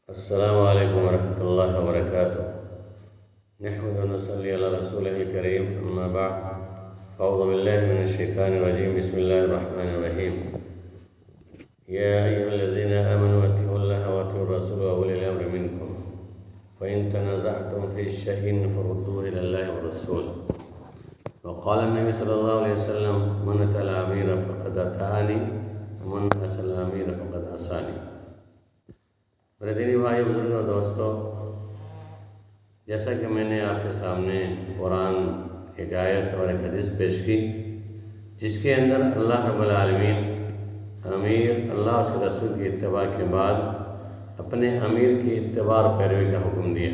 السلام علیکم ورحمۃ اللہ وبرکاتہ۔ نحمد و نصلی علی رسول الکریم، اما بعد، اعوذ باللہ من الشیطان الرجیم، بسم اللہ الرحمن الرحیم۔ یا ایھا الذین آمنوا اطیعوا اللہ واطیعوا الرسول واولی الامر منکم فإن تنازعتم فی شیء فردوه الی اللہ والرسول۔ وقال النبی صلی اللہ علیہ وسلم: من اطاع الامیر فقد اطاعنی ومن عصی الامیر فقد عصانی۔ میرے دینی بھائی، بزرگوں اور دوستوں، جیسا کہ میں نے آپ کے سامنے قرآن ایک آیت اور ایک حدیث پیش کی، جس کے اندر اللہ رب العالمین امیر اللہ اس کے رسول کی اتباع کے بعد اپنے امیر کی اتباع اور پیروی کا حکم دیا،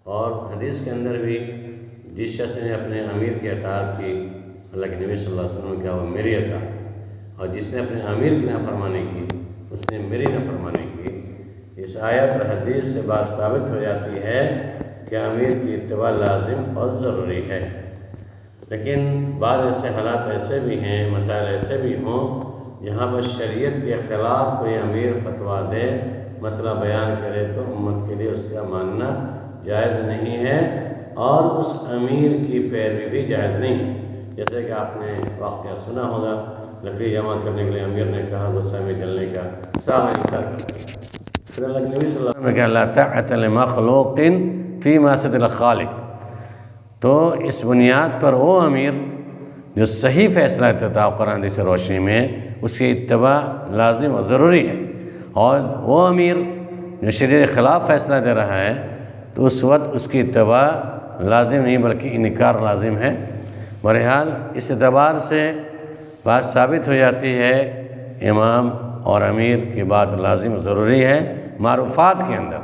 اور حدیث کے اندر بھی جس شخص نے اپنے امیر کی اطاعت کی، اللہ کے نبی صلی اللہ علیہ وسلم نے کہا وہ میری اطاعت، اور جس نے اپنے امیر کی نافرمانی کی اس نے میری نافرمانی کی۔ اس آیت اور حدیث سے بات ثابت ہو جاتی ہے کہ امیر کی اتباع لازم اور ضروری ہے۔ لیکن بعض ایسے حالات ایسے بھی ہیں، مسائل ایسے بھی ہوں جہاں پر شریعت کے خلاف کوئی امیر فتویٰ دے، مسئلہ بیان کرے تو امت کے لیے اس کا ماننا جائز نہیں ہے، اور اس امیر کی پیروی بھی جائز نہیں۔ جیسے کہ آپ نے واقعہ سنا ہوگا، لکڑی جمع کرنے کے لیے امیر نے کہا غصہ میں جلنے کا، صاحب انکار کر دیا۔ پھر اللہ کے نبی صلی اللہ علیہ وسلم نے کہا: لا طاعۃ لمخلوق فی معصیۃ الخالق۔ تو اس بنیاد پر وہ امیر جو صحیح فیصلہ دیتا ہے قرآن حدیث روشنی میں، اس کی اتباع لازم اور ضروری ہے، اور وہ امیر جو شریعت کے خلاف فیصلہ دے رہا ہے تو اس وقت اس کی اتباع لازم نہیں بلکہ انکار لازم ہے۔ بہرحال اس اعتبار سے بات ثابت ہو جاتی ہے امام اور امیر کی بات لازم ضروری ہے معروفات کے اندر،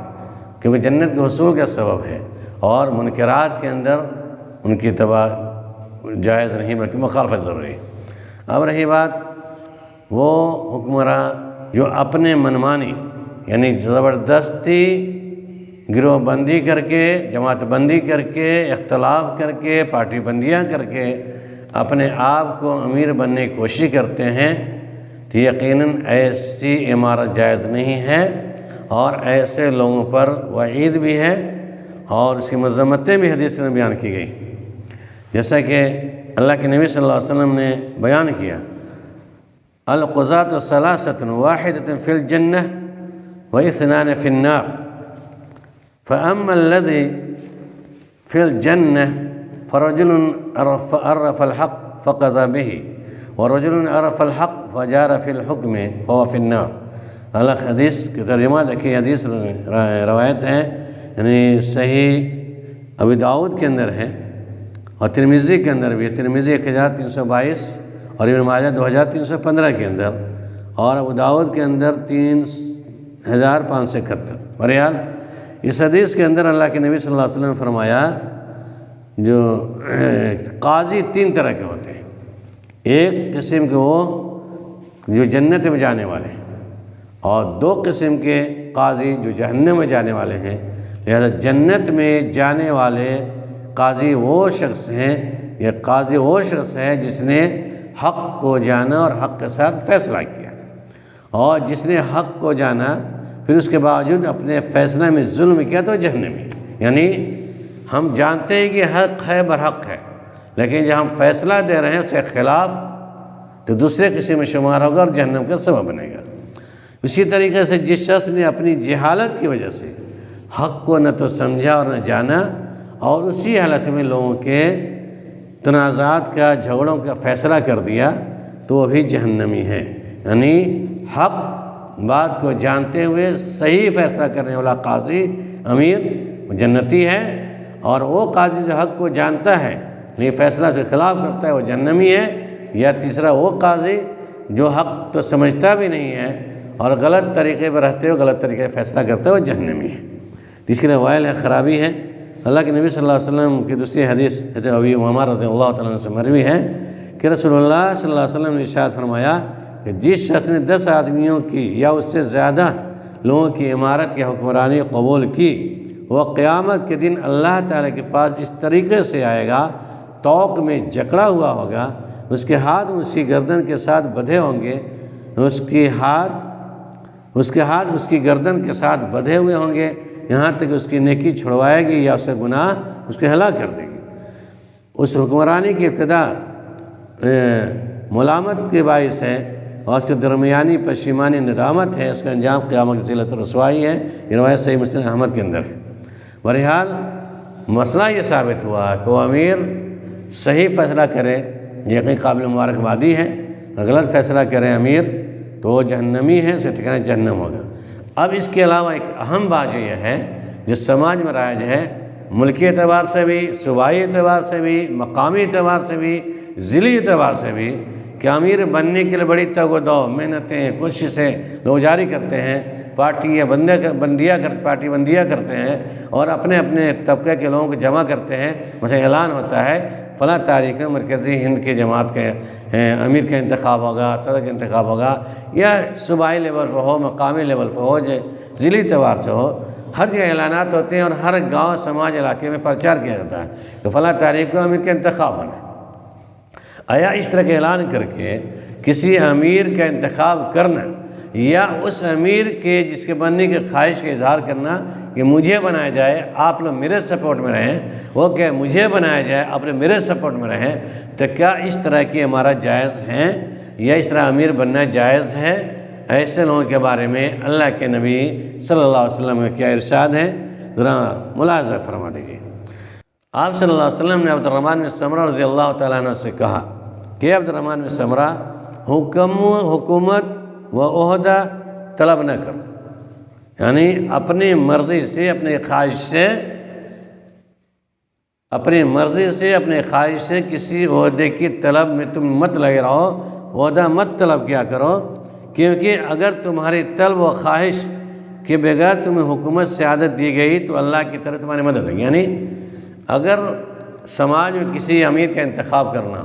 کیونکہ جنت کے حصول کا سبب ہے، اور منکرات کے اندر ان کی اتباع جائز نہیں بلکہ مخالفت ضروری ہے۔ اب رہی بات وہ حکمراں جو اپنے منمانی یعنی زبردستی گروہ بندی کر کے، جماعت بندی کر کے، اختلاف کر کے، پارٹی بندیاں کر کے اپنے آپ کو امیر بننے کی کوشش کرتے ہیں، تو یقیناً ایسی امارت جائز نہیں ہے، اور ایسے لوگوں پر وعید بھی ہے اور اس کی مذمتیں بھی حدیث میں بیان کی گئی۔ جیسا کہ اللہ کے نبی صلی اللہ علیہ وسلم نے بیان کیا: القضاة ثلاثة واحدة في الجنة واثنان في النار، فأما الذي في الجنة فرجل عرف الحق فقضى به، ورجل عرف الحق فجار في الحكم فهو في النار۔ الگ حدیث کی ترجمہ دیکھیے، حدیث روایت ہے، یعنی صحیح ابی داؤد کے اندر ہے اور ترمذی کے اندر بھی ہے، ترمذی 1322 اور ابن ماجہ 2315 کے اندر، اور ابو داؤد کے اندر 3571۔ بہرحال اس حدیث کے اندر اللہ کے نبی صلی اللہ علیہ وسلم نے فرمایا جو قاضی تین طرح کے ہوتے ہیں۔ ایک قسم کے وہ جو جنت میں جانے والے ہیں، اور دو قسم کے قاضی جو جہنم میں جانے والے ہیں۔ لہذا جنت میں جانے والے قاضی وہ شخص ہیں، یہ قاضی وہ شخص ہے جس نے حق کو جانا اور حق کے ساتھ فیصلہ کیا، اور جس نے حق کو جانا پھر اس کے باوجود اپنے فیصلہ میں ظلم کیا تو جہنمی۔ یعنی ہم جانتے ہیں کہ حق ہے برحق ہے، لیکن جب ہم فیصلہ دے رہے ہیں اس کے خلاف تو دوسرے قسم میں شمار ہوگا اور جہنم کا سبب بنے گا۔ اسی طریقے سے جس شخص نے اپنی جہالت کی وجہ سے حق کو نہ تو سمجھا اور نہ جانا، اور اسی حالت میں لوگوں کے تنازعات کا، جھگڑوں کا فیصلہ کر دیا، تو وہ بھی جہنمی ہے۔ یعنی حق بات کو جانتے ہوئے صحیح فیصلہ کرنے والا قاضی امیر جنتی ہے، اور وہ قاضی جو حق کو جانتا ہے لیکن فیصلہ سے خلاف کرتا ہے وہ جہنمی ہے۔ یا تیسرا وہ قاضی جو حق تو سمجھتا بھی نہیں ہے اور غلط طریقے پر رہتے ہوئے غلط طریقے سے فیصلہ کرتے ہوئے وہ جہنمی ہے۔ اس کے لیے وائل ہے، خرابی ہے۔ اللہ کے نبی صلی اللہ علیہ وسلم کی دوسری حدیث حضرت ابی امامہ رضی اللہ تعالیٰ عنہ سے مروی ہے کہ رسول اللہ صلی اللہ علیہ وسلم نے ارشاد فرمایا کہ جس شخص نے 10 آدمیوں کی یا اس سے زیادہ لوگوں کی امارت یا حکمرانی قبول کی، وہ قیامت کے دن اللہ تعالیٰ کے پاس اس طریقے سے آئے گا، توق میں جکڑا ہوا ہوگا، اس کے ہاتھ اس کی گردن کے ساتھ بدھے ہوں گے، اس کی ہاتھ اس کے ہاتھ اس کی گردن کے ساتھ بدھے ہوئے ہوں گے یہاں تک اس کی نیکی چھڑوائے گی یا اسے گناہ اس کے ہلاک کر دے گی۔ اس حکمرانی کی ابتدا ملامت کے باعث ہے اور اس کے درمیانی پشیمانی ندامت ہے، اس کا انجام قیامت کی ذلت و رسوائی ہے۔ یہ روایت صحیح مسلم احمد کے اندر ہے۔ بہرحال مسئلہ یہ ثابت ہوا کہ وہ امیر صحیح فیصلہ کرے، یقین قابل مبارکبادی ہے، غلط فیصلہ کرے امیر تو وہ جہنمی ہے، اسے ٹھکانہ جہنم ہوگا۔ اب اس کے علاوہ ایک اہم بات یہ ہے جو سماج میں رائج ہے، ملکی اعتبار سے بھی، صوبائی اعتبار سے بھی، مقامی اعتبار سے بھی، ضلعی اعتبار سے بھی، کہ امیر بننے کے لیے بڑی تگ و دو، محنتیں، کوششیں لوگ جاری کرتے ہیں، پارٹی بندیاں کرتے ہیں اور اپنے اپنے طبقے کے لوگوں کو جمع کرتے ہیں۔ مثلا اعلان ہوتا ہے فلاں تاریخ میں مرکزی ہند کی جماعت کے امیر کا انتخاب ہوگا، صدر کا انتخاب ہوگا، یا صوبائی لیول پہ ہو، مقامی لیول پہ ہو، ضلعی اعتبار سے ہو، ہر جگہ اعلانات ہوتے ہیں اور ہر گاؤں سماج علاقے میں پرچار کیا جاتا ہے کہ فلاں تاریخ کو امیر کا انتخاب ہونا ہے۔ آیا اس طرح کے اعلان کر کے کسی امیر کا انتخاب کرنا یا اس امیر کے جس کے بننے کی خواہش کا اظہار کرنا کہ مجھے بنایا جائے، آپ لوگ میرے سپورٹ میں رہیں، وہ کہ مجھے بنایا جائے، آپ لوگ میرے سپورٹ میں رہیں، تو کیا اس طرح کی ہمارا جائز ہے یا اس طرح امیر بننا جائز ہے؟ ایسے لوگوں کے بارے میں اللہ کے نبی صلی اللہ علیہ وسلم کا کیا ارشاد ہے، ذرا ملاحظہ فرما لیجیے۔ آپ صلی اللہ علیہ وسلم نے عبد الرحمن بن سمرہ رضی اللہ تعالیٰ عنہ سے کہا کہ عبد الرحمن بن سمرہ، حکومت و عہدہ طلب نہ کر، یعنی اپنی مرضی سے، اپنی خواہش سے کسی عہدے کی طلب میں تم مت لگے رہو، عہدہ مت طلب کیا کرو، کیونکہ اگر تمہاری طلب و خواہش کے بغیر تمہیں حکومت سے عادت دی گئی تو اللہ کی طرف تمہاری مدد ہوگی۔ یعنی اگر سماج میں کسی امیر کا انتخاب کرنا،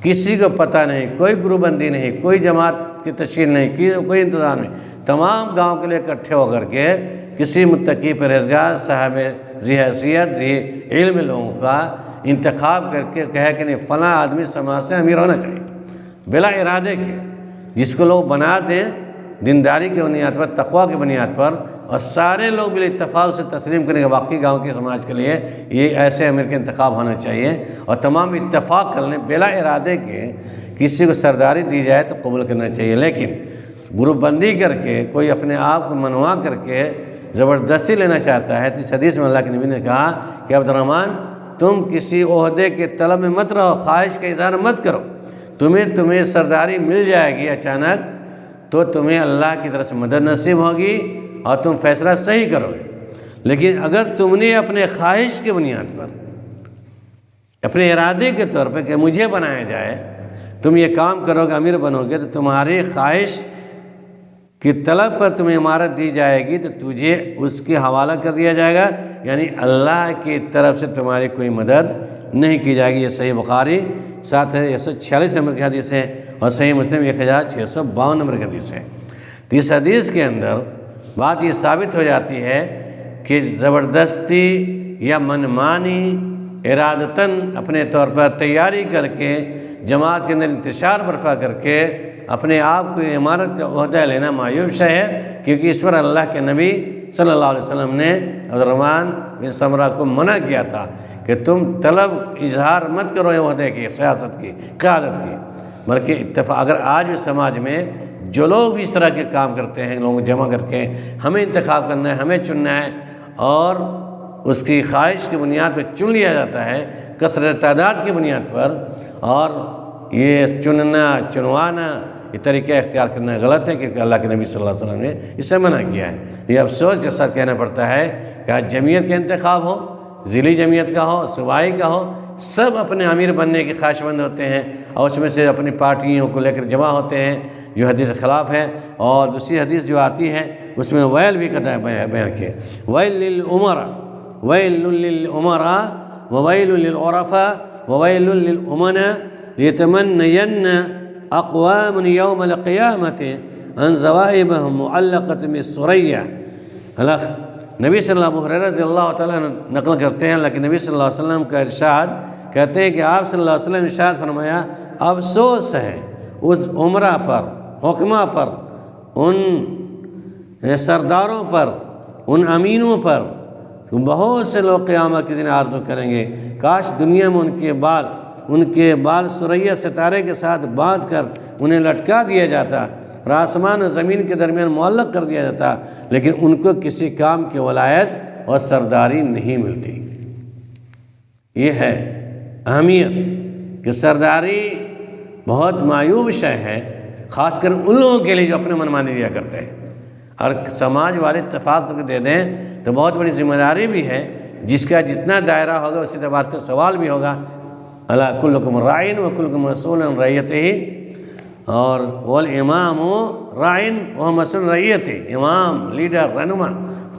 کسی کو پتہ نہیں، کوئی گروپ بندی نہیں، کوئی جماعت کی تشکیل نہیں، کوئی انتظام نہیں، تمام گاؤں کے لیے اکٹھے ہو کر کے کسی متقی پرہیزگار صاحب ذی حیثیت ذی علم لوگوں کا انتخاب کر کے کہے کہ نہیں فلاں آدمی سماج سے امیر ہونا چاہیے، بلا ارادے کے، جس کو لوگ بنا دیں دینداری کے بنیاد پر، تقویٰ کی بنیاد پر، اور سارے لوگ بال اتفاق سے تسلیم کریں کہ واقعی گاؤں کے سماج کے لیے یہ ایسے امیر کا انتخاب ہونا چاہیے، اور تمام اتفاق کر لیں بلا ارادے کے کسی کو سرداری دی جائے تو قبول کرنا چاہیے۔ لیکن گروپ بندی کر کے کوئی اپنے آپ کو منوا کر کے زبردستی لینا چاہتا ہے تو اس حدیث میں اللہ کے نبی نے کہا کہ عبد الرحمن تم کسی عہدے کے طلب میں مت رہو، خواہش کا اظہار مت کرو، تمہیں سرداری مل جائے گی اچانک تو تمہیں اللہ کی طرف سے مدد نصیب ہوگی اور تم فیصلہ صحیح کرو گے۔ لیکن اگر تم نے اپنے خواہش کی بنیاد پر، اپنے ارادے کے طور پہ کہ مجھے بنایا جائے، تم یہ کام کرو گے، امیر بنو گے، تو تمہاری خواہش کی طلب پر تمہیں امارت دی جائے گی تو تجھے اس کے حوالہ کر دیا جائے گا، یعنی اللہ کی طرف سے تمہاری کوئی مدد نہیں کی جائے گی۔ یہ صحیح بخاری 7146 نمبر کی حدیث ہے اور صحیح مسلم 1652 نمبر کی حدیث ہے۔ تو اس حدیث کے اندر بات یہ ثابت ہو جاتی ہے کہ زبردستی یا منمانی ارادتاً اپنے طور پر تیاری کر کے جماعت کے اندر انتشار برپا کر کے اپنے آپ کو امارت کا عہدہ لینا معیوب شے ہے، کیونکہ اس پر اللہ کے نبی صلی اللہ علیہ وسلم نے عبد الرحمن بن سمرہ کو منع کیا تھا کہ تم طلب اظہار مت کرو عہدے کی، سیاست کی، قیادت کی، بلکہ اتفاق اگر آج بھی سماج میں جو لوگ بھی اس طرح کے کام کرتے ہیں، لوگوں کو جمع کر کے ہمیں انتخاب کرنا ہے، ہمیں چننا ہے، اور اس کی خواہش کی بنیاد پر چن لیا جاتا ہے، کثرت تعداد کی بنیاد پر، اور یہ چنوانا یہ طریقہ اختیار کرنا غلط ہے، کیونکہ اللہ کے نبی صلی اللہ علیہ وسلم نے اسے منع کیا ہے۔ یہ افسوس کے ساتھ کہنا پڑتا ہے کہ آج جمعیت کا انتخاب ہو، ضلعی جمعیت کا ہو، صوبائی کا ہو، سب اپنے امیر بننے کے خواہش مند ہوتے ہیں اور اس میں سے اپنی پارٹیوں کو لے کر جمع ہوتے ہیں، جو حدیث کے خلاف ہے۔ اور دوسری حدیث جو آتی ہے اس میں ویل بھی قطع بیان کیا، ویل للعمراء، ویل للعمراء وویل للعرفاء وویل للامناء لیتمنین اقوام یوم القیامت ان زوائبهم معلقۃ بالثریہ۔ نبی صلی اللہ علیہ وسلم رضی اللہ تعالیٰ نقل کرتے ہیں، اللہ کے نبی صلی اللہ علیہ وسلم کا ارشاد کہتے ہیں کہ آپ صلی اللہ علیہ وسلم ارشاد فرمایا، افسوس ہے اس عمرہ پر، حکمہ پر، ان سرداروں پر، ان امینوں پر بہت سے لوگ قیامت کے دن آرزو کریں گے کاش دنیا میں ان کے بال ثریا ستارے کے ساتھ باندھ کر انہیں لٹکا دیا جاتا اور آسمان و زمین کے درمیان معلق کر دیا جاتا، لیکن ان کو کسی کام کی ولایت اور سرداری نہیں ملتی۔ یہ ہے اہمیت کہ سرداری بہت معیوب شے ہے، خاص کر ان لوگوں کے لیے جو اپنے منمانی دیا کرتے ہیں۔ اور سماج والے اتفاق کو دے دیں تو بہت بڑی ذمہ داری بھی ہے، جس کا جتنا دائرہ ہوگا اسی اعتبار کا سوال بھی ہوگا۔ اللہ کلکم راعٍ و کلکم مسئول عن رعیتہ، اور والامام راعٍ و مسئول عن رعیتہ، امام، لیڈر، رہنما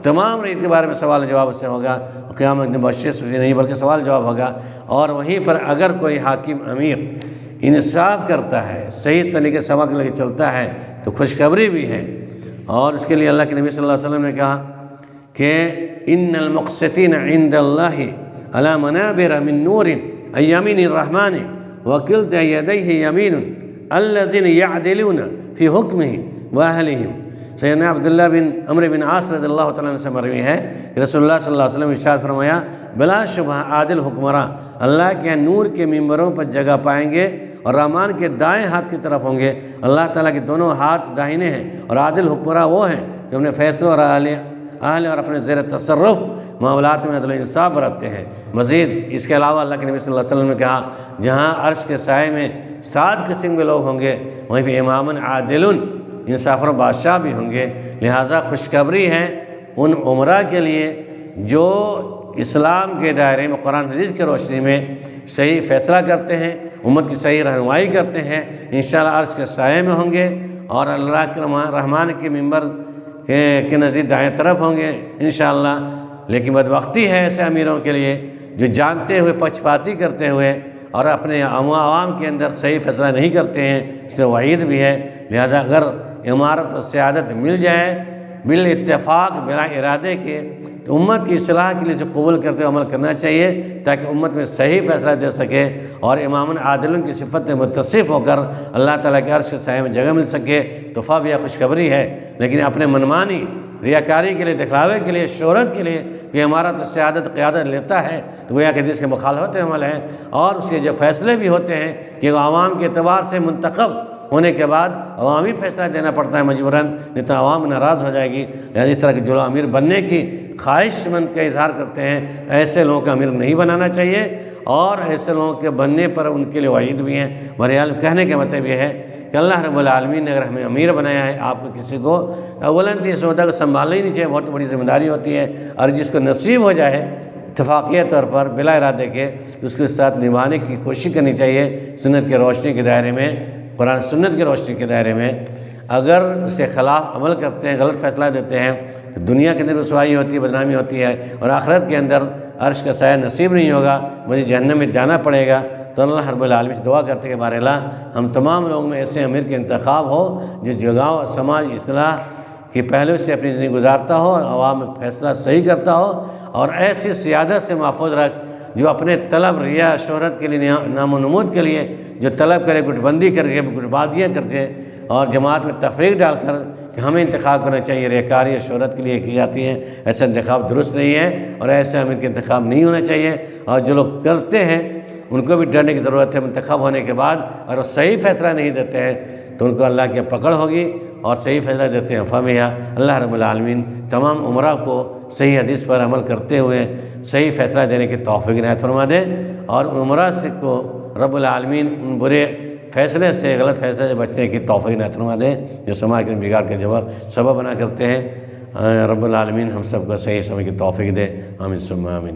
تمام رعیت کے بارے میں سوال جواب سے ہوگا۔ قیامت میں بخشش نہیں بلکہ سوال جواب ہوگا۔ اور وہیں پر اگر کوئی حاکم امیر انصاف کرتا ہے، صحیح طریقے سے سبق لے کے چلتا ہے تو خوشخبری بھی ہے۔ اور اس کے لیے اللہ کے نبی صلی اللہ علیہ وسلم نے کہا کہ ان المقسطین عند اللہ علی منابر من نور ایمین الرحمن وکلتا یدیہ یمین الذین یعدلون فی حکمہ واہلہم۔ سیدنا عبداللہ بن عمرو بن عاص رضی اللہ تعالیٰ عنہ سے مروی ہے کہ رسول اللہ صلی اللہ علیہ وسلم ارشاد فرمایا بلا شبہ عادل حکمراں اللہ کے نور کے ممبروں پر جگہ پائیں گے اور رحمان کے دائیں ہاتھ کی طرف ہوں گے۔ اللہ تعالیٰ کے دونوں ہاتھ داہنے ہیں، اور عادل حکمراں وہ ہیں جو اپنے فیصلوں اور اہل اور اپنے زیر تصرف معاملات میں عدل و انصاف برتتے ہیں۔ مزید اس کے علاوہ اللہ کے نبی صلی اللہ علیہ وسلم نے کہا جہاں عرش کے سائے میں 7 قسم کے لوگ ہوں گے وہیں پہ امام عادل انصاف اور بادشاہ بھی ہوں گے۔ لہذا خوشخبری ہے ان عمراء کے لیے جو اسلام کے دائرے میں قرآن حدیث کی روشنی میں صحیح فیصلہ کرتے ہیں، امت کی صحیح رہنمائی کرتے ہیں، انشاءاللہ عرش کے سائے میں ہوں گے اور اللہ کے رحمان کے ممبر کے نزدیک دائیں طرف ہوں گے انشاءاللہ۔ لیکن بدبختی ہے ایسے امیروں کے لیے جو جانتے ہوئے پچھپاتی کرتے ہوئے اور اپنے عوام کے اندر صحیح فیصلہ نہیں کرتے ہیں، اس سے وعید بھی ہے۔ لہذا اگر امارت و سیادت مل جائے بالاتفاق بلا ارادے کے تو امت کی اصلاح کے لیے قبول کرتے ہوئے عمل کرنا چاہیے تاکہ امت میں صحیح فیصلہ دے سکے اور امام عادلوں کی صفت میں متصف ہو کر اللہ تعالیٰ کے عرش کے سائے میں جگہ مل سکے تو فب یا خوشخبری ہے۔ لیکن اپنے منمانی ریاکاری کے لیے، دکھلاوے کے لیے، شہرت کے لیے کہ امارت و سیادت قیادت لیتا ہے تو گویا کہ حدیث کے مخالفت عمل ہے، اور اس کے جو فیصلے بھی ہوتے ہیں کہ وہ عوام کے اعتبار سے منتخب ہونے کے بعد عوامی فیصلہ دینا پڑتا ہے مجبوراً، نہیں تو عوام ناراض ہو جائے گی۔ لہٰذا اس طرح کے جو امیر بننے کی خواہش مند کا اظہار کرتے ہیں ایسے لوگوں کا امیر نہیں بنانا چاہیے، اور ایسے لوگوں کے بننے پر ان کے لیے وعید بھی ہیں۔ بہرحال کہنے کا مطلب یہ ہے کہ اللہ رب العالمین نے اگر ہمیں امیر بنایا ہے، آپ کو کسی کو اولاً تو اس عہدہ کو سنبھالنا ہی نہیں چاہیے، بہت بڑی ذمہ داری ہوتی ہے، اور جس کو نصیب ہو جائے اتفاقیہ طور پر بلا ارادے کے اس کے ساتھ نبھانے کی کوشش کرنی چاہیے سنت کی روشنی کے دائرے میں، قرآن سنت کی روشنی کے دائرے میں۔ اگر اس کے خلاف عمل کرتے ہیں، غلط فیصلہ دیتے ہیں تو دنیا کے اندر رسوائی ہوتی ہے، بدنامی ہوتی ہے، اور آخرت کے اندر عرش کا سایہ نصیب نہیں ہوگا، مجھے جہنم میں جانا پڑے گا۔ تو اللہ رب العالمین سے دعا کرتے ہیں کہ بارے اللہ ہم تمام لوگوں میں ایسے امیر کے انتخاب ہو جو جگاؤ سماج اصلاح کے پہلو سے اپنی زندگی گزارتا ہو، عوام میں فیصلہ صحیح کرتا ہو، اور ایسی سیادت سے محفوظ رکھ جو اپنے طلب ریا شہرت کے لیے، نام و نمود کے لیے جو طلب کرے، گٹ بندی کر کے، گٹ بازیاں کر کے اور جماعت میں تفریق ڈال کر کہ ہمیں انتخاب کرنا چاہیے، ریاکاری شہرت کے لیے کی جاتی ہے، ایسا انتخاب درست نہیں ہے، اور ایسے امیر کے انتخاب نہیں ہونا چاہیے۔ اور جو لوگ کرتے ہیں ان کو بھی ڈرنے کی ضرورت ہے، منتخب ہونے کے بعد اور وہ صحیح فیصلہ نہیں دیتے ہیں تو ان کو اللہ کی پکڑ ہوگی، اور صحیح فیصلہ دیتے ہیں فہمیہ۔ اللہ رب العالمین تمام عمراء کو صحیح حدیث پر عمل کرتے ہوئے صحیح فیصلہ دینے کی توفیق عنایت فرما دے، اور عمراء سے کو رب العالمین ان برے فیصلے سے، غلط فیصلے سے بچنے کی توفیق عنایت فرما دے جو سماج کے بگاڑ کے سبب بنا کرتے ہیں۔ رب العالمین ہم سب کو صحیح سمجھ کی توفیق دے، آمین ثم آمین۔